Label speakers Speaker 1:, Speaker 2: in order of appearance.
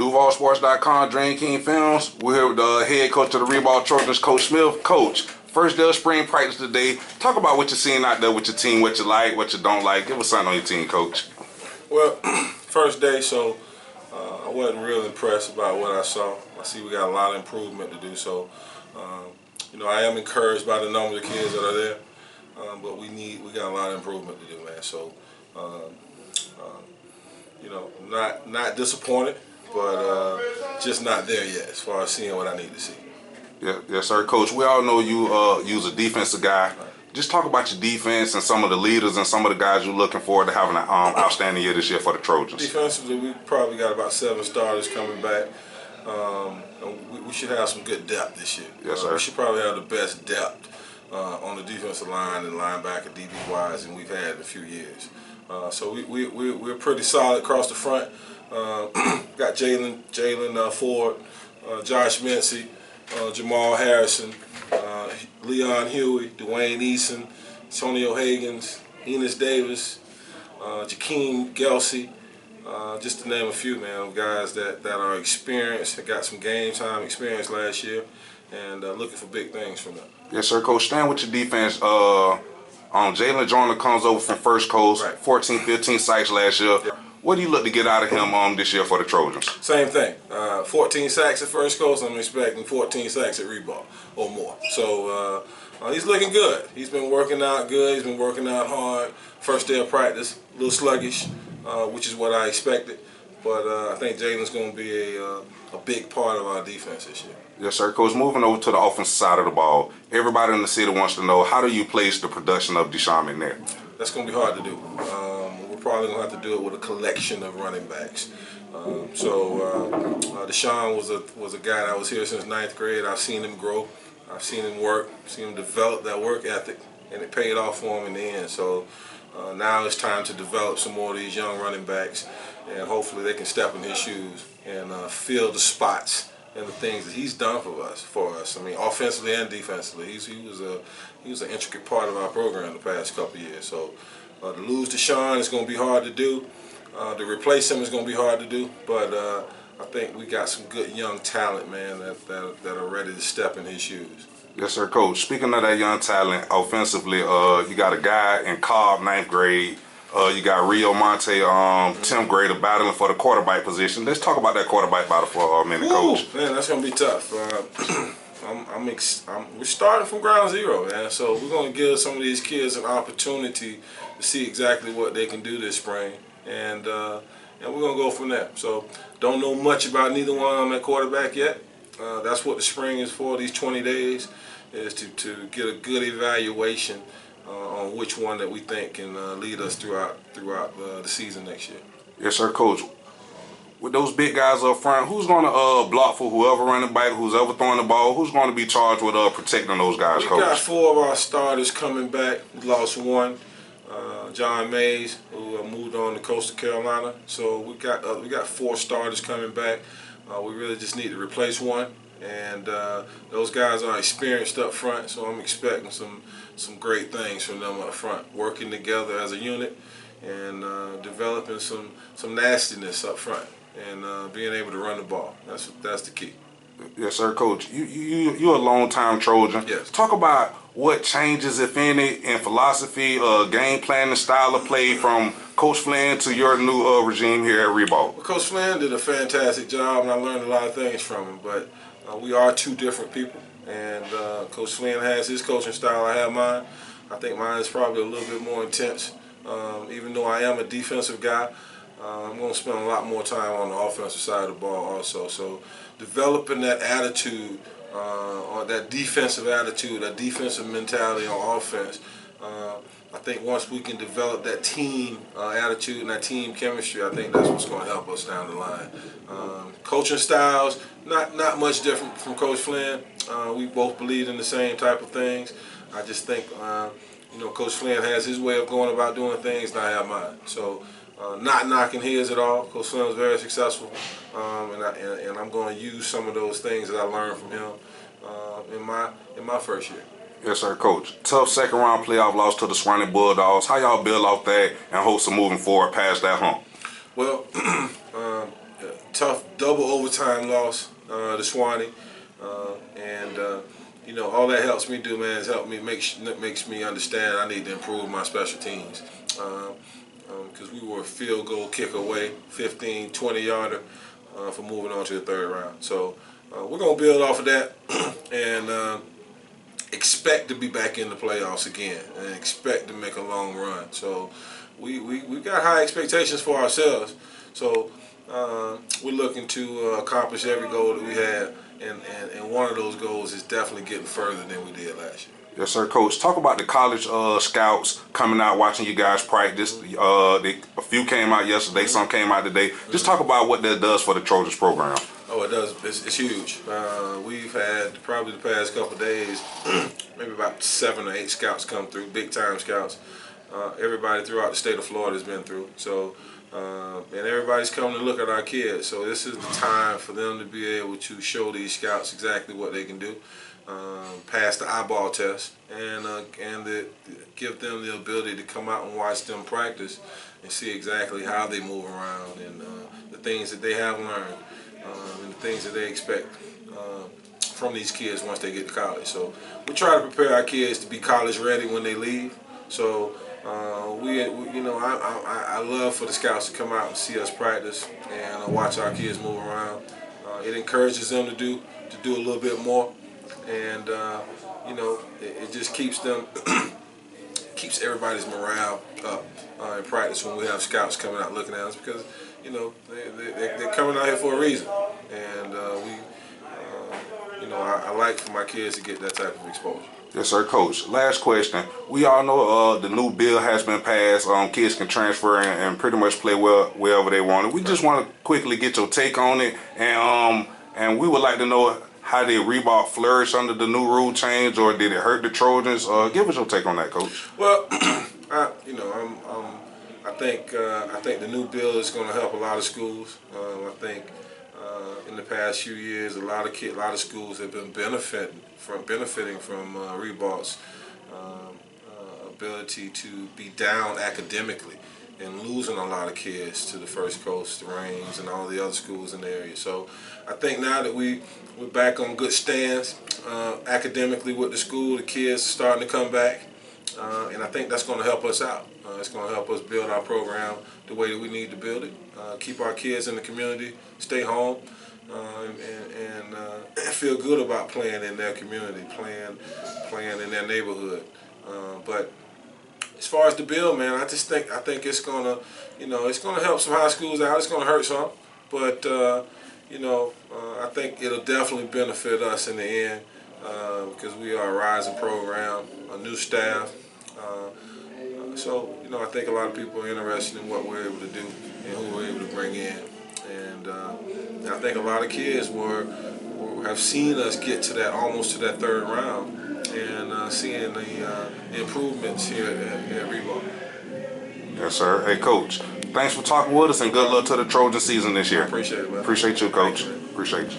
Speaker 1: DuvalSports.com, Dreamkingfilmz. We're here with the head coach of the RIBAULT Trojans, Coach Smith. Coach, first day of spring practice today. Talk about what you're seeing out there with your team, what you like, what you don't like. Give us something on your team, Coach.
Speaker 2: Well, first day, so I wasn't real impressed about what I saw. I see we got a lot of improvement to do, so you know, I am encouraged by the number of kids that are there, but we got a lot of improvement to do, man. So you know, not disappointed, but just not there yet as far as seeing what I need to see.
Speaker 1: Yeah, yes, sir, Coach. We all know you's a defensive guy. Just talk about your defense and some of the leaders and some of the guys you're looking forward to having an outstanding year this year for the Trojans.
Speaker 2: Defensively, we probably got about 7 starters coming back. We should have some good depth this year.
Speaker 1: Yes, sir.
Speaker 2: We should probably have the best depth on the defensive line and linebacker, DB-wise, than we've had in a few years. So we're pretty solid across the front. Got Jalen Ford, Josh Mincy, Jamal Harrison, Leon Huey, Dwayne Eason, Antonio Higgins, Enos Davis, Jakeem Gelsey, just to name a few, man, guys that are experienced, that got some game time experience last year, and looking for big things from them.
Speaker 1: Yes, sir, Coach. Staying with your defense, Jalen Joyner comes over from First Coast, right. 14, 15 sacks last year. Yeah. What do you look to get out of him this year for the Trojans?
Speaker 2: Same thing. 14 sacks at First Coast. I'm expecting 14 sacks at RIBAULT or more. So he's looking good. He's been working out good. He's been working out hard. First day of practice, a little sluggish, which is what I expected. But I think Jalen's going to be a big part of our defense this year.
Speaker 1: Yes, sir, Coach. Moving over to the offensive side of the ball, everybody in the city wants to know, how do you place the production of Deshaun McNair?
Speaker 2: That's going to be hard to do. We're probably going to have to do it with a collection of running backs. Deshaun was a guy that was here since 9th grade. I've seen him grow. I've seen him work, seen him develop that work ethic, and it paid off for him in the end. So now it's time to develop some more of these young running backs, and hopefully they can step in his shoes and fill the spots and the things that he's done for us. I mean, offensively and defensively, he was an intricate part of our program the past couple of years. So to lose Deshaun is going to be hard to do. To replace him is going to be hard to do. But I think we got some good young talent, man, that are ready to step in his shoes.
Speaker 1: Yes, sir, Coach. Speaking of that young talent, offensively, you got a guy in Cobb, 9th grade. You got Rio Monte, 10th grader, battling for the quarterback position. Let's talk about that quarterback battle for a minute, Coach.
Speaker 2: Man, that's going to be tough. We're starting from ground zero, man. So we're going to give some of these kids an opportunity to see exactly what they can do this spring, and we're going to go from there. So don't know much about neither one of them at quarterback yet. That's what the spring is for. These 20 days is to get a good evaluation on which one that we think can lead us throughout the season next year.
Speaker 1: Yes, sir, Coach. With those big guys up front, who's going to block for whoever running back, who's ever throwing the ball? Who's going to be charged with protecting those guys, Coach?
Speaker 2: We got 4 of our starters coming back. We lost one, John Mays, who moved on to Coastal Carolina. So we got 4 starters coming back. We really just need to replace one, and those guys are experienced up front. So I'm expecting some great things from them up front, working together as a unit and developing some nastiness up front and being able to run the ball. That's the key.
Speaker 1: Yes, sir, Coach. You're a long-time Trojan.
Speaker 2: Yes.
Speaker 1: Talk about what changes, if any, in philosophy, game planning, style of play from Coach Flynn to your new regime here at RIBAULT.
Speaker 2: Well, Coach Flynn did a fantastic job, and I learned a lot of things from him. But we are 2 different people, and Coach Flynn has his coaching style. I have mine. I think mine is probably a little bit more intense. Even though I am a defensive guy, I'm going to spend a lot more time on the offensive side of the ball also. So developing that attitude, or that defensive attitude, that defensive mentality on offense, I think once we can develop that team attitude and that team chemistry, I think that's what's going to help us down the line. Coaching styles, not much different from Coach Flynn. We both believe in the same type of things. I just think, you know, Coach Flynn has his way of going about doing things, and I have mine. So not knocking his at all. Coach Flynn was very successful, and I'm going to use some of those things that I learned from him in my first year.
Speaker 1: Yes, sir, Coach. Tough second-round playoff loss to the Swanee Bulldogs. How y'all build off that and hopes of moving forward past that hump?
Speaker 2: Well, tough double overtime loss to Swanee, and you know, all that helps me do, man, is help me makes me understand I need to improve my special teams. Because we were a field goal kick away, 15, 20-yarder for moving on to the third round. So we're going to build off of that and expect to be back in the playoffs again and expect to make a long run. So we got high expectations for ourselves. So we're looking to accomplish every goal that we had, and one of those goals is definitely getting further than we did last year.
Speaker 1: Yes, sir, Coach. Talk about the college scouts coming out, watching you guys practice. A few came out yesterday, some came out today. Just talk about what that does for the Trojans program.
Speaker 2: Oh, it does. It's huge. We've had probably the past couple of days, maybe about 7 or 8 scouts come through, big-time scouts. Everybody throughout the state of Florida has been through. So, and everybody's coming to look at our kids. So this is the time for them to be able to show these scouts exactly what they can do. Pass the eyeball test, and give them the ability to come out and watch them practice and see exactly how they move around and the things that they have learned and the things that they expect from these kids once they get to college. So we try to prepare our kids to be college ready when they leave. So you know, I love for the scouts to come out and see us practice and watch our kids move around. It encourages them to do a little bit more. And you know, it just keeps them, keeps everybody's morale up in practice when we have scouts coming out looking at us, because you know they're coming out here for a reason, and you know, I like for my kids to get that type of exposure.
Speaker 1: Yes, sir, Coach. Last question. We all know the new bill has been passed. Kids can transfer and pretty much play wherever they want. We just want to quickly get your take on it, and we would like to know, how did RIBAULT flourish under the new rule change, or did it hurt the Trojans? Give us your take on that, Coach.
Speaker 2: Well, you know, I think the new bill is going to help a lot of schools. I think in the past few years, a lot of schools have been benefiting from RIBAULT's ability to be down academically and losing a lot of kids to the First Coast, the Reigns, and all the other schools in the area. So I think now that we're back on good stands academically with the school, the kids are starting to come back, and I think that's going to help us out. It's going to help us build our program the way that we need to build it, keep our kids in the community, stay home, and feel good about playing in their community, playing in their neighborhood. But as far as the bill, man, I think it's gonna, you know, it's gonna help some high schools out. It's gonna hurt some, but you know, I think it'll definitely benefit us in the end because we are a rising program, a new staff. So you know, I think a lot of people are interested in what we're able to do and who we're able to bring in, and I think a lot of kids have seen us get to that, almost to that third round, and seeing the improvements here at RIBAULT.
Speaker 1: Yes, sir. Hey, Coach, thanks for talking with us, and good luck to the Trojan season this year.
Speaker 2: I appreciate it, man.
Speaker 1: Appreciate you, Coach.
Speaker 2: Thanks, man.
Speaker 1: Appreciate you.